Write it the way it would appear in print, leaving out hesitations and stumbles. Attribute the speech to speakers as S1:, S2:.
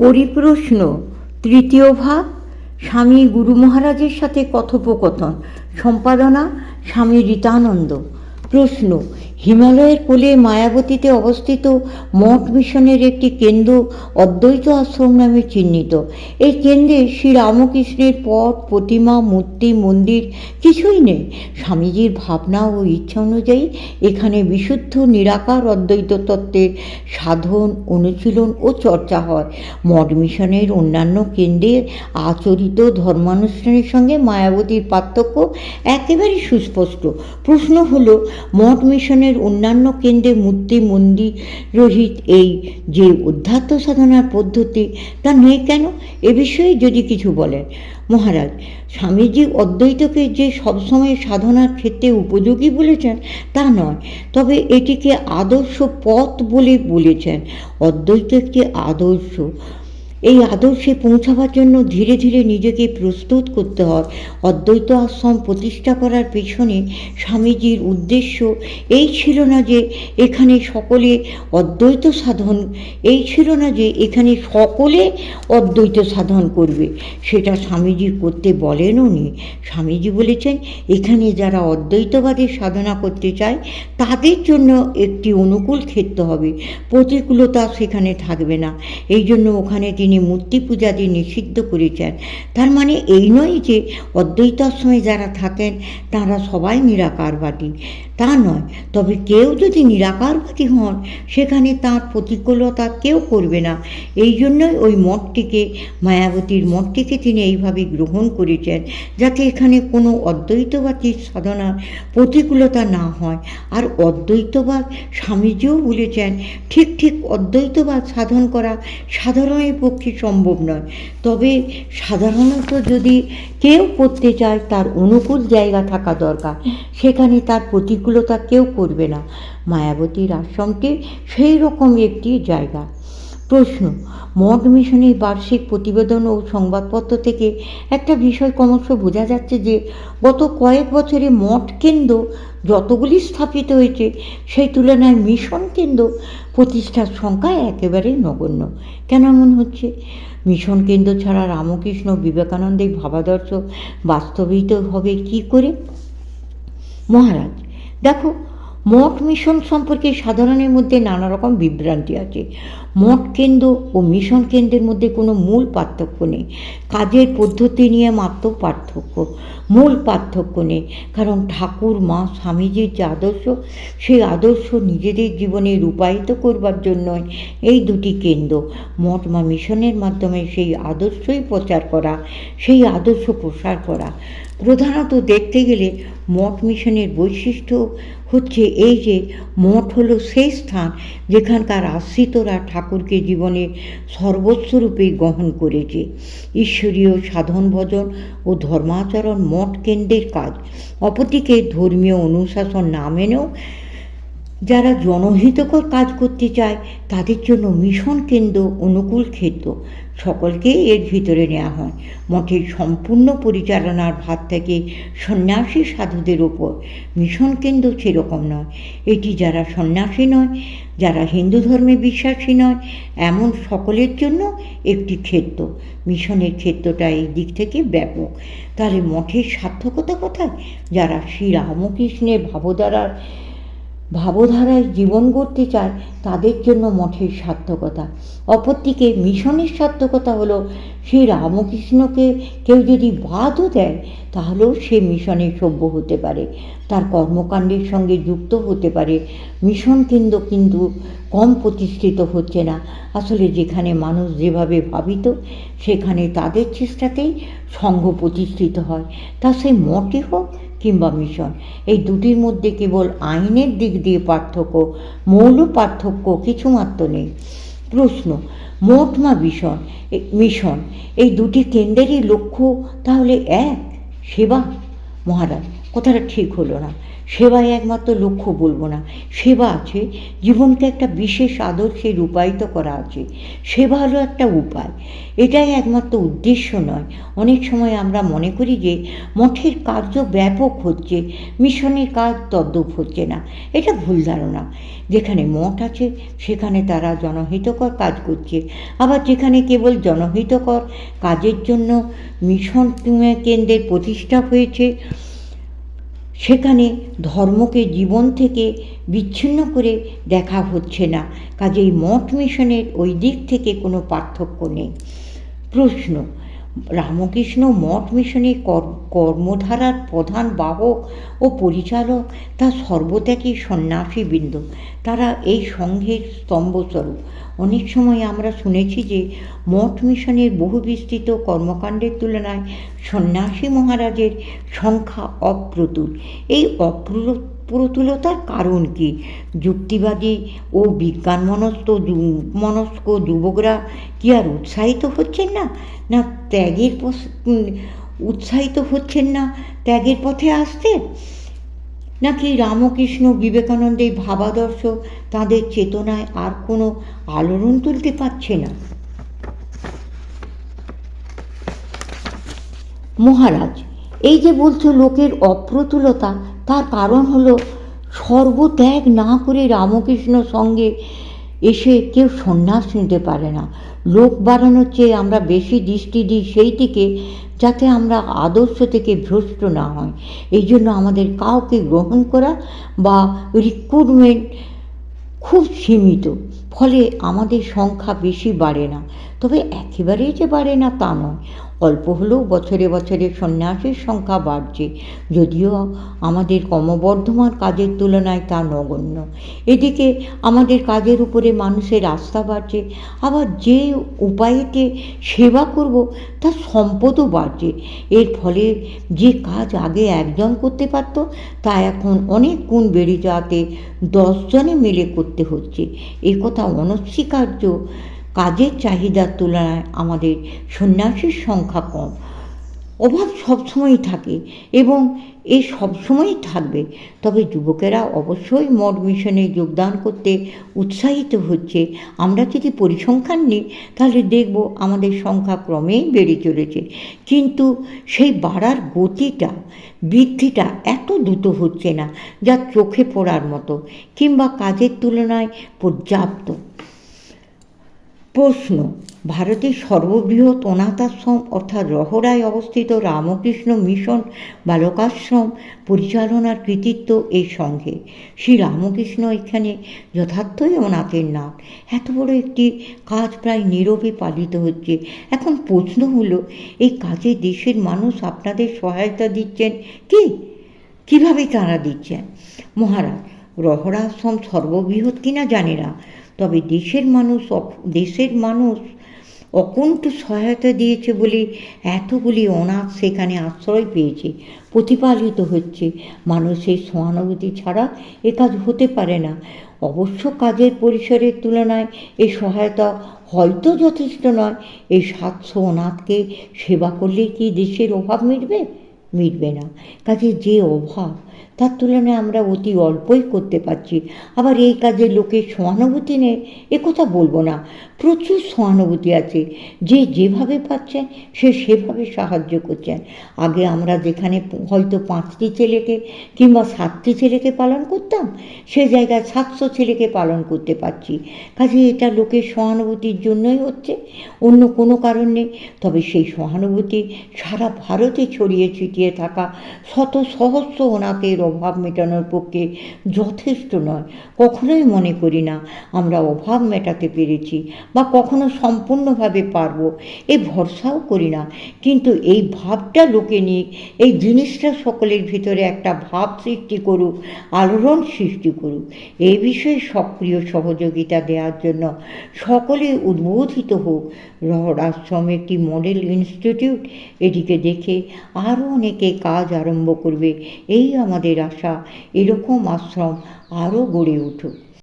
S1: পরিপ্রশ্ন তৃতীয় ভাগ। স্বামী গুরু মহারাজের সাথে কথোপকথন। সম্পাদনা স্বামী ঋতানন্দ। প্রশ্ন: হিমালয়ের কোলে মায়াবতীতে অবস্থিত মঠ মিশনের একটি কেন্দ্র অদ্বৈত আশ্রম নামে চিহ্নিত। এই কেন্দ্রে শ্রী রামকৃষ্ণের পট, প্রতিমা, মূর্তি, মন্দির কিছুই নেই। স্বামীজির ভাবনা ও ইচ্ছা অনুযায়ী এখানে বিশুদ্ধ নিরাকার অদ্বৈত তত্ত্বের সাধন, অনুশীলন ও চর্চা হয়। মঠ মিশনের অন্যান্য কেন্দ্রে আচরিত ধর্মানুষ্ঠানের সঙ্গে মায়াবতীর পার্থক্য একেবারে সুস্পষ্ট। প্রশ্ন হলো, মঠ মিশনের অন্যান্য কেন্দ্রে মূর্তি, মন্দির রহিত এই যে অধ্যাত্ম সাধনার পদ্ধতি, তা নেই কেন? এ বিষয়ে যদি কিছু বলেন। মহারাজ, স্বামীজি অদ্বৈতকে যে সবসময় সাধনার ক্ষেত্রে উপযোগী বলেছেন তা নয়, তবে এটিকে আদর্শ পথ বলে বলেছেন। অদ্বৈত একটি আদর্শ। এই আদর্শে পৌঁছাবার জন্য ধীরে ধীরে নিজেকে প্রস্তুত করতে হয়। অদ্বৈত আশ্রম প্রতিষ্ঠা করার পেছনে স্বামীজির উদ্দেশ্য এই ছিল না যে এখানে সকলে অদ্বৈত সাধন অদ্বৈত সাধন করবে, সেটা স্বামীজি করতে বলেনও নি। স্বামীজি বলেছেন, এখানে যারা অদ্বৈতবাদের সাধনা করতে চায় তাদের জন্য একটি অনুকূল ক্ষেত্র হবে, প্রতিকূলতা সেখানে থাকবে না। এই জন্য ওখানে তিনি মূর্তি পূজাদি নিষিদ্ধ করেছেন। তার মানে এই নয় যে অদ্বৈত আশ্রমে যারা থাকেন তারা সবাই নিরাকারবাদী, তা নয়। তবে কেউ যদি নিরাকারবাদী হন, সেখানে তার প্রতিকূলতা কেউ করবে না। এই জন্যই ওই মঠটিকে, মায়াবতীর মঠটিকে তিনি এইভাবে গ্রহণ করেছেন, যাতে এখানে কোনো অদ্বৈতবাদীর সাধনার প্রতিকূলতা না হয়। আর অদ্বৈতবাদ, স্বামীজিও বলেছেন, ঠিক অদ্বৈতবাদ সাধন করা সাধারণের পক্ষে সম্ভব নয়। তবে সাধারণত যদি কেউ করতে চায়, তার অনুকূল জায়গা থাকা দরকার, সেখানে তার প্রতিকূলতা কেউ করবে না। মায়াবতীর আশ্রমটি সেই রকম একটি জায়গা। প্রশ্ন: মঠ মিশনের বার্ষিক প্রতিবেদন ও সংবাদপত্র থেকে একটা বিষয় ক্রমশ বোঝা যাচ্ছে যে গত কয়েক বছরে মঠ কেন্দ্র যতগুলি স্থাপিত হয়েছে, সেই তুলনায় মিশন কেন্দ্র প্রতিষ্ঠার সংখ্যা একেবারেই নগণ্য। কেন এমন হচ্ছে? মিশন কেন্দ্র ছাড়া রামকৃষ্ণ বিবেকানন্দের ভাবাদর্শ বাস্তবিত হবে কি করে? মহারাজ, দেখো, মঠ মিশন সম্পর্কে সাধারণের মধ্যে নানা রকম বিভ্রান্তি আছে। মঠ কেন্দ্র ও মিশন কেন্দ্রের মধ্যে কোনো মূল পার্থক্য নেই। কাজের পদ্ধতি নিয়ে মাত্র পার্থক্য, মূল পার্থক্য নেই। কারণ ঠাকুর, মা, স্বামীজির যে আদর্শ, সেই আদর্শ নিজেদের জীবনে রূপায়িত করবার জন্যই এই দুটি কেন্দ্র। মঠ বা মিশনের মাধ্যমে সেই আদর্শই প্রচার করা, সেই আদর্শ প্রসার করা। প্রধানত দেখতে গেলে মঠ মিশনের বৈশিষ্ট্য হচ্ছে এই যে মঠ হলো সেই স্থান যেখানকার আশ্রিতরা ঠাকুরকে জীবনের সর্বস্বরূপে গ্রহণ করেছে। ঈশ্বরীয় সাধন ভজন ও ধর্মাচরণ মঠ কেন্দ্রের কাজ। অপরদিকে ধর্মীয় অনুশাসন না মেনেও যারা জনহিতকর কাজ করতে চায় তাদের জন্য মিশন কেন্দ্র অনুকূল ক্ষেত্র। সকলকে এর ভিতরে নেওয়া হয়। মঠের সম্পূর্ণ পরিচালনার ভার থেকে সন্ন্যাসী সাধুদের ওপর। মিশন কেন্দ্র সেরকম নয়। এটি যারা সন্ন্যাসী নয়, যারা হিন্দু ধর্মে বিশ্বাসী নয়, এমন সকলের জন্য একটি ক্ষেত্র। মিশনের ক্ষেত্রটা এই দিক থেকে ব্যাপক। তাহলে মঠের সার্থকতা কোথায়? যারা শ্রী রামকৃষ্ণের ভাবধারায় জীবন গড়তে চায় তাদের জন্য মঠের সার্থকতা। অপরদিকে মিশনের সার্থকতা হলো, শ্রী রামকৃষ্ণকে কেউ যদি বাদও দেয়, তাহলেও সে মিশনে সভ্য হতে পারে, তার কর্মকাণ্ডের সঙ্গে যুক্ত হতে পারে। মিশন কেন্দ্র কিন্তু কম প্রতিষ্ঠিত হচ্ছে না। আসলে যেখানে মানুষ যেভাবে ভাবিত, সেখানে তাদের চেষ্টাতেই সংঘ প্রতিষ্ঠিত হয়। তা সে মঠই হোক কিংবা মিশন, এই দুটির মধ্যে কেবল আইনের দিক দিয়ে পার্থক্য, মৌল পার্থক্য কিছুমাত্র নেই। প্রশ্ন: মঠ বা মিশন এই দুটি কেন্দ্রেরই লক্ষ্য তাহলে এক, সেবা? মহারাজ, কথাটা ঠিক হলো না। সেবাই একমাত্র লক্ষ্য বলবো না, সেবা আছে, জীবনকে একটা বিশেষ আদর্শে রূপায়িত করা আছে। সেবা হলো একটা উপায়, এটাই একমাত্র উদ্দেশ্য নয়। অনেক সময় আমরা মনে করি যে মঠের কার্য ব্যাপক হচ্ছে, মিশনের কাজ তদ্রূপ হচ্ছে না। এটা ভুল ধারণা। যেখানে মঠ আছে সেখানে তারা জনহিতকর কাজ করছে, আবার যেখানে কেবল জনহিতকর কাজের জন্য মিশন কেন্দ্রের প্রতিষ্ঠা হয়েছে সেখানে ধর্মকে জীবন থেকে বিচ্ছিন্ন করে দেখা হচ্ছে না। কাজেই মঠ মিশনের ওই দিক থেকে কোনো পার্থক্য নেই। প্রশ্ন: রামকৃষ্ণ মঠ মিশনের কর্মধারার প্রধান বাহক ও পরিচালক তার সর্বত্যাগী সন্ন্যাসীবৃন্দ, তারা এই সংঘের স্তম্ভস্বরূপ। অনেক সময় আমরা শুনেছি যে মঠ মিশনের বহু বিস্তৃত কর্মকাণ্ডের তুলনায় সন্ন্যাসী মহারাজের সংখ্যা অপ্রতুল। এই অপ্রতুলতার কারণ কি? যুক্তিবাদী ও বিজ্ঞানমনস্ক যুবকরা কি আর উৎসাহিত হচ্ছেন না, না উৎসাহিত হচ্ছেন না ত্যাগের পথে আসতে? নাকি রামকৃষ্ণ বিবেকানন্দের ভাবাদর্শ তাদের চেতনায় আর কোনো আলোড়ন তুলতে পারছে না? মহারাজ, এই যে বলছো লোকের অপ্রতুলতা, তার কারণ হলো সর্বত্যাগ না করে রামকৃষ্ণ সঙ্গে এসে কেউ সন্ন্যাস নিতে পারে না। লোক বাড়ানোর চেয়ে আমরা বেশি দৃষ্টি দিই সেই দিকে, যাতে আমরা আদর্শ থেকে ভ্রষ্ট না হয়। এই জন্য আমাদের কাউকে গ্রহণ করা বা রিক্রুটমেন্ট খুব সীমিত, ফলে আমাদের সংখ্যা বেশি বাড়ে না। তবে একেবারেই যে বাড়ে না তা নয়, অল্প হলেও বছরে বছরে সন্ন্যাসীর সংখ্যা বাড়ছে, যদিও আমাদের ক্রমবর্ধমান কাজের তুলনায় তা নগণ্য। এদিকে আমাদের কাজের উপরে মানুষের আস্থা বাড়ছে, আবার যে উপায়েতে সেবা করব তার সম্পদও বাড়ছে। এর ফলে যে কাজ আগে একজন করতে পারত তা এখন অনেক গুণ বেড়ে যাওয়াতে 10 জনে মিলে করতে হচ্ছে। এ কথা অনস্বীকার্য। কাজের চাহিদার তুলনায় আমাদের সন্ন্যাসীর সংখ্যা কম। অভাব সবসময়ই থাকে এবং এ সবসময়ই থাকবে। তবে যুবকেরা অবশ্যই মঠ মিশনে যোগদান করতে উৎসাহিত হচ্ছে। আমরা যদি পরিসংখ্যান নিই তাহলে দেখব আমাদের সংখ্যা ক্রমেই বেড়ে চলেছে, কিন্তু সেই বাড়ার গতিটা, বৃদ্ধিটা এত দ্রুত হচ্ছে না যা চোখে পড়ার মতো কিংবা কাজের তুলনায় পর্যাপ্ত। প্রশ্ন: ভারতের সর্ববৃহৎ অনাথ আশ্রম অর্থাৎ রহড়ায় অবস্থিত রামকৃষ্ণ মিশন বালকাশ্রম পরিচালনার কৃতিত্ব এই সংঘে। শ্রী রামকৃষ্ণ এখানে যথার্থই অনাথের নাথ। এত বড় একটি কাজ প্রায় নীরবে পালিত হচ্ছে। এখন প্রশ্ন হলো, এই কাজে দেশের মানুষ আপনাদের সহায়তা দিচ্ছেন কি? কীভাবে তারা দিচ্ছেন? মহারাজ, রহড়া আশ্রম সর্ববৃহৎ কিনা জানি না, তবে দেশের মানুষ অকুণ্ঠ সহায়তা দিয়েছে বলে এতগুলি অনাথ সেখানে আশ্রয় পেয়েছে, প্রতিপালিত হচ্ছে। মানুষের সহানুভূতি ছাড়া এ কাজ হতে পারে না। অবশ্য কাজের পরিসরের তুলনায় এই সহায়তা হয়তো যথেষ্ট নয়। এই 700 অনাথকে সেবা করলে কি দেশের অভাব মিটবে না। কাজে যে অভাব, তার তুলনায় আমরা অতি অল্পই করতে পারছি। আবার এই কাজে লোকের সহানুভূতি নেই এ কথা বলবো না, প্রচুর সহানুভূতি আছে। যে যেভাবে পাচ্ছেন সে সেভাবে সাহায্য করছেন। আগে আমরা যেখানে হয়তো 5টি ছেলেকে কিংবা 7টি ছেলেকে পালন করতাম, সে জায়গায় 700 ছেলেকে পালন করতে পারছি। কাজে এটা লোকের সহানুভূতির জন্যই হচ্ছে, অন্য কোনো কারণ নেই। তবে সেই সহানুভূতি সারা ভারতে ছড়িয়ে ছিটিয়ে থাকা শত সহস্র অনাথের অভাব মেটানোর পক্ষে যথেষ্ট নয়। কখনোই মনে করি না আমরা অভাব মেটাতে পেরেছি বা কখনো সম্পূর্ণভাবে পারবো, এ ভরসাও করি না। কিন্তু এই ভাবটা লোকে নিক, এই জিনিসটা সকলের ভিতরে একটা ভাব সৃষ্টি করুক, আলোড়ন সৃষ্টি করুক। এই বিষয়ে সক্রিয় সহযোগিতা দেওয়ার জন্য সকলে উদ্বোধিত হোক। রহড়া আশ্রম একটি মডেল ইনস্টিটিউট, এটিকে দেখে আরও অনেকে কাজ আরম্ভ করবে, এই আমাদের আশা। এরকম আশ্রম আরও গড়ে উঠুক।